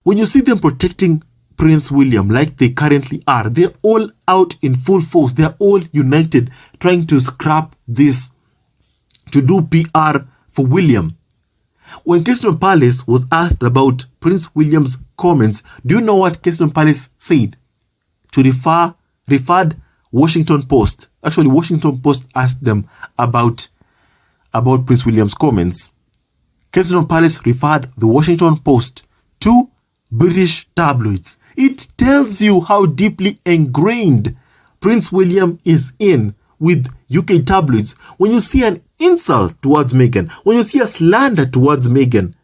When you see them protecting Prince William like they currently are, they're all out in full force. They're all united, trying to scrap this, to do PR for William. When Kensington Palace was asked about Prince William's comments, do you know what Kensington Palace said? To referred Washington Post. Actually, Washington Post asked them about Prince William's comments. Kensington Palace referred the Washington Post to British tabloids. It tells you how deeply ingrained Prince William is in with UK tabloids. When you see an insult towards Meghan, when you see a slander towards Meghan,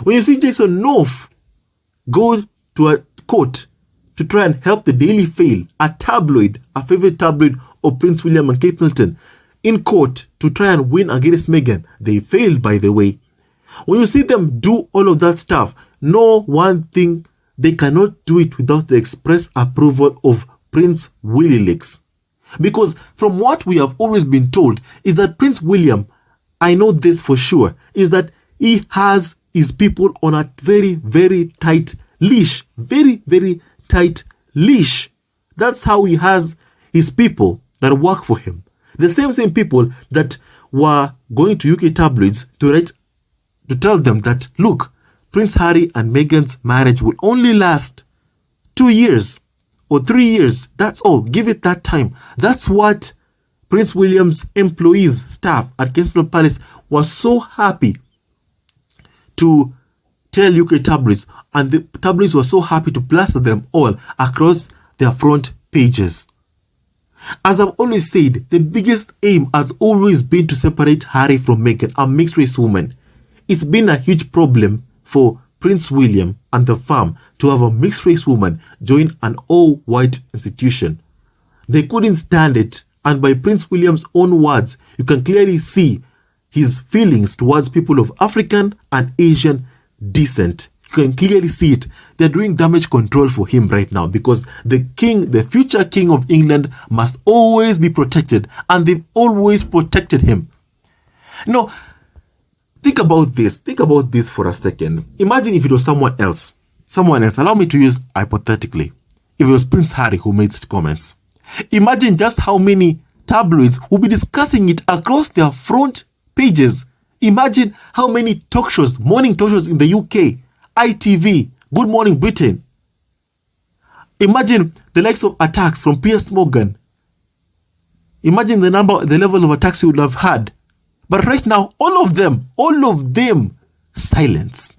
when you see Jason North go to a court to try and help the Daily Fail, a tabloid, a favorite tabloid of Prince William and Kate Middleton, in court to try and win against Meghan. They failed, by the way. When you see them do all of that stuff, know one thing: they cannot do it without the express approval of Prince Willie Leaks. Because from what we have always been told is that Prince William, I know this for sure, is that he has his people on a very, very tight leash. Very, very tight leash. That's how he has his people that work for him. The same people that were going to UK tabloids to tell them that, look, Prince Harry and Meghan's marriage will only last 2 years or 3 years. That's all. Give it that time. That's what Prince William's employees, staff at Kensington Palace was so happy to tell UK tabloids, and the tabloids were so happy to plaster them all across their front pages. As I've always said, the biggest aim has always been to separate Harry from Meghan, a mixed race woman. It's been a huge problem for Prince William and the firm to have a mixed race woman join an all-white institution. They couldn't stand it, and by Prince William's own words, you can clearly see his feelings towards people of African and Asian descent. You can clearly see it. They're doing damage control for him right now because the king, the future king of England, must always be protected, and they've always protected him. No, think about this. Think about this for a second. Imagine if it was someone else. Allow me to use hypothetically. If it was Prince Harry who made such comments. Imagine just how many tabloids will be discussing it across their front pages. Imagine how many talk shows, morning talk shows in the UK, ITV, Good Morning Britain. Imagine the likes of attacks from Piers Morgan. Imagine the level of attacks you would have had. But right now, all of them, silence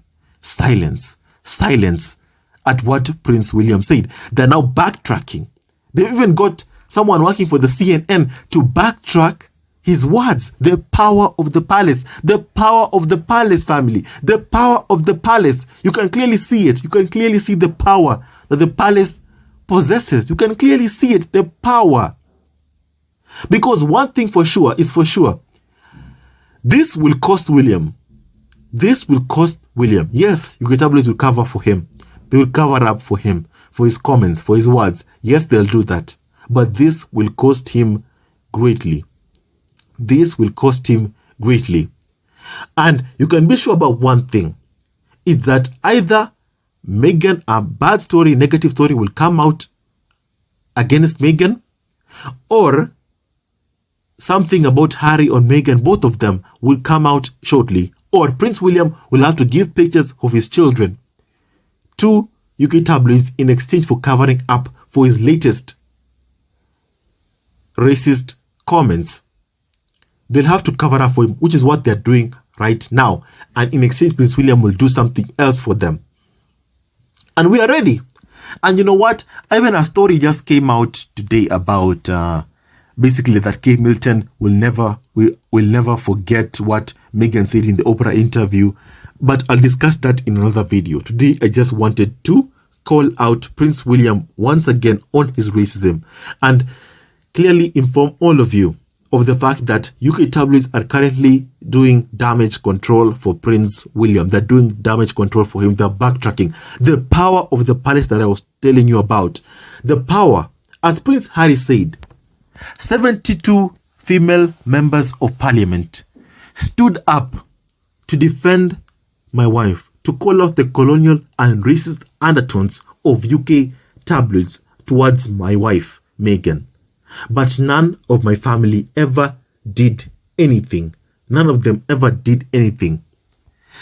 at what Prince William said. They're now backtracking. They've even got someone working for the CNN to backtrack his words. The power of the palace. The power of the palace, family. The power of the palace. You can clearly see it. You can clearly see the power that the palace possesses. You can clearly see it, the power. Because one thing for sure is for sure. This will cost William. This will cost William. Yes, UK tabloids will cover for him. They will cover up for him, for his comments, for his words. Yes, they'll do that. But this will cost him greatly. This will cost him greatly. And you can be sure about one thing. Is that either Meghan, a bad story, negative story will come out against Meghan, or something about Harry or Meghan, both of them, will come out shortly. Or Prince William will have to give pictures of his children to UK tabloids in exchange for covering up for his latest racist comments. They'll have to cover up for him, which is what they're doing right now. And in exchange, Prince William will do something else for them. And we are ready. And you know what? Even a story just came out today about basically that Kate Middleton will never forget what Meghan said in the Oprah interview. But I'll discuss that in another video. Today, I just wanted to call out Prince William once again on his racism and clearly inform all of you of the fact that UK tabloids are currently doing damage control for Prince William. They're doing damage control for him. They're backtracking. The power of the palace that I was telling you about. The power, as Prince Harry said, 72 female members of parliament stood up to defend my wife, to call out the colonial and racist undertones of UK tabloids towards my wife, Meghan. But none of my family ever did anything. None of them ever did anything.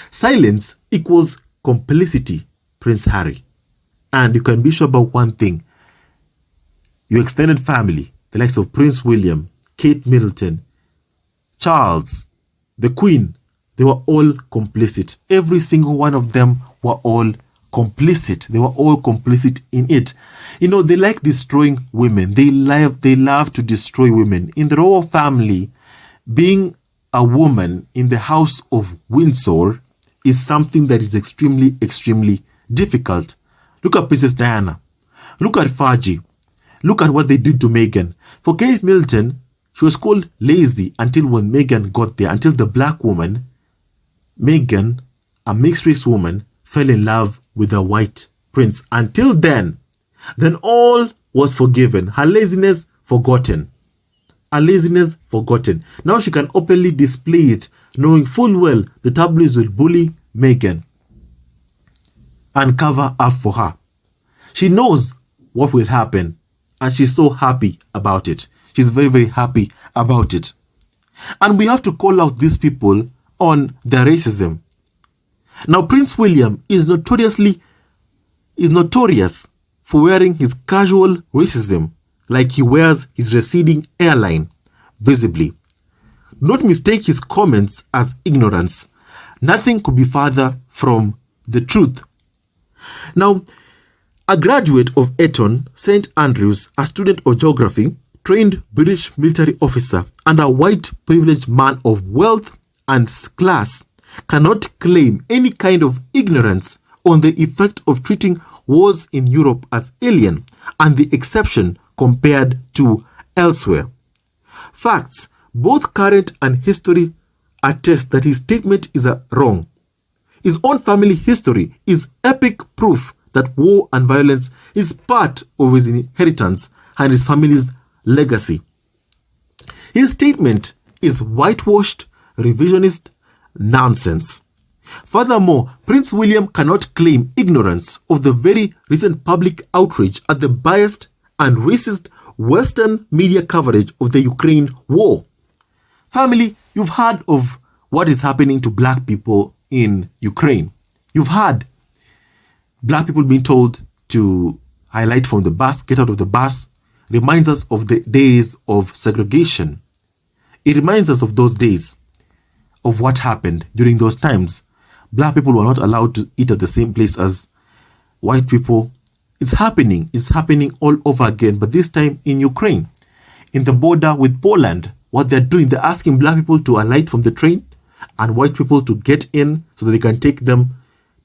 Silence equals complicity, Prince Harry. And you can be sure about one thing. Your extended family, the likes of Prince William, Kate Middleton, Charles, the Queen, they were all complicit. Every single one of them were all complicit. They were all complicit in it. You know, they like destroying women. They love to destroy women. In the royal family, being a woman in the House of Windsor is something that is extremely, extremely difficult. Look at Princess Diana. Look at Fergie. Look at what they did to Meghan. For Kate Middleton, she was called lazy until when Meghan got there, until the black woman, Meghan, a mixed race woman, fell in love with a white prince. Until then all was forgiven. Her laziness forgotten. Her laziness forgotten. Now she can openly display it, knowing full well the tabloids will bully Meghan and cover up for her. She knows what will happen, and she's so happy about it. She's very, very happy about it. And we have to call out these people on their racism. Now, Prince William is notorious for wearing his casual racism like he wears his receding hairline visibly. Do not mistake his comments as ignorance. Nothing could be further from the truth. Now, a graduate of Eton, St. Andrews, a student of geography, trained British military officer, and a white privileged man of wealth and class cannot claim any kind of ignorance on the effect of treating wars in Europe as alien and the exception compared to elsewhere. Facts, both current and history, attest that his statement is wrong. His own family history is epic proof that war and violence is part of his inheritance and his family's legacy. His statement is whitewashed, revisionist nonsense. Furthermore, Prince William cannot claim ignorance of the very recent public outrage at the biased and racist Western media coverage of the Ukraine war. Family, you've heard of what is happening to black people in Ukraine. You've heard black people being told to highlight from the bus, get out of the bus. Reminds us of the days of segregation. It reminds us of those days, of what happened during those times. Black people were not allowed to eat at the same place as white people. It's happening all over again, but this time in Ukraine, in the border with Poland. What they're doing, they're asking black people to alight from the train and white people to get in so that they can take them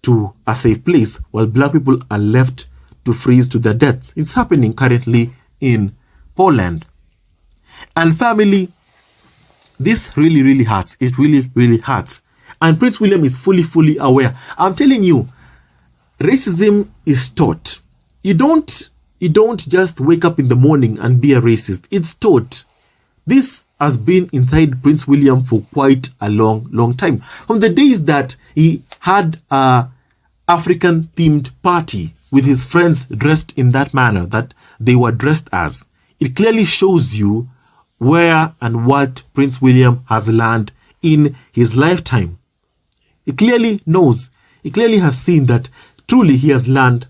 to a safe place, while black people are left to freeze to their deaths. It's happening currently in Poland. And family, this really, really hurts. It really, really hurts. And Prince William is fully aware. I'm telling you, racism is taught. You don't just wake up in the morning and be a racist. It's taught. This has been inside Prince William for quite a long time. From the days that he had a African-themed party with his friends dressed in that manner that they were dressed as. It clearly shows you where and what Prince William has learned in his lifetime. He clearly knows, he clearly has seen that truly he has learned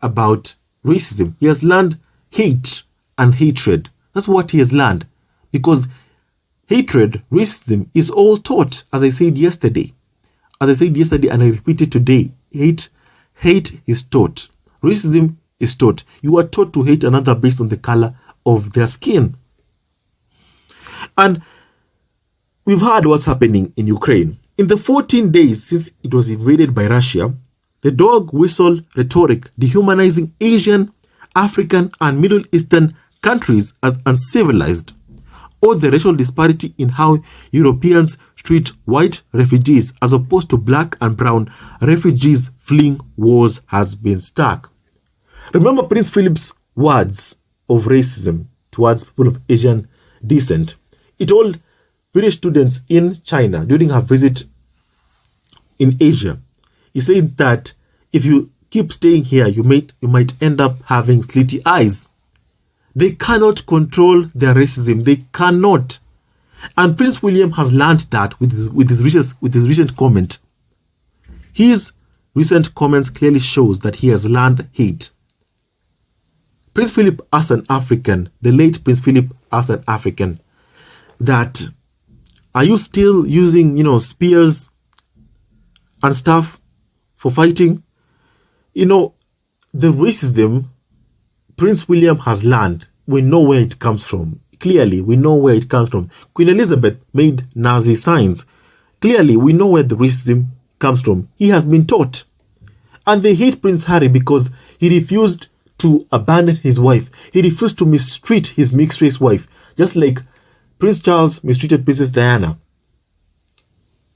about racism. He has learned hate and hatred. That's what he has learned. Because hatred, racism is all taught, as I said yesterday. As I said yesterday and I repeat it today, hate is taught. Racism is taught. You are taught to hate another based on the color of their skin. And we've heard what's happening in Ukraine. In the 14 days since it was invaded by Russia, the dog whistle rhetoric dehumanizing Asian, African, and Middle Eastern countries as uncivilized, or the racial disparity in how Europeans treat white refugees as opposed to black and brown refugees fleeing wars has been stark. Remember Prince Philip's words of racism towards people of Asian descent. He told British students in China during her visit in Asia, he said that if you keep staying here, you might end up having slitty eyes. They cannot control their racism. They cannot. And Prince William has learned that with his recent comment. His recent comments clearly shows that he has learned hate. Prince Philip as an African, the late Prince Philip as an African, that are you still using, spears and stuff for fighting? The racism Prince William has learned, we know where it comes from. Clearly, we know where it comes from. Queen Elizabeth made Nazi signs. Clearly, we know where the racism comes from. He has been taught. And they hate Prince Harry because he refused to abandon his wife. He refused to mistreat his mixed-race wife, just like Prince Charles mistreated Princess Diana.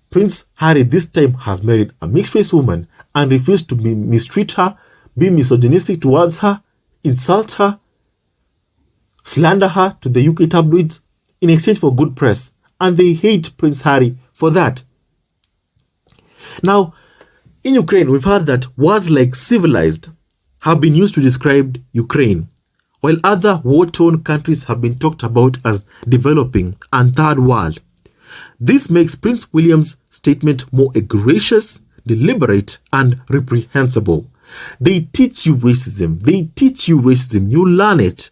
Prince Harry this time has married a mixed-race woman and refused to mistreat her, be misogynistic towards her, insult her, slander her to the UK tabloids in exchange for good press. And they hate Prince Harry for that. Now, in Ukraine, we've heard that words like civilized have been used to describe Ukraine, while other war-torn countries have been talked about as developing and third world. This makes Prince William's statement more egregious, deliberate, and reprehensible. They teach you racism. You learn it.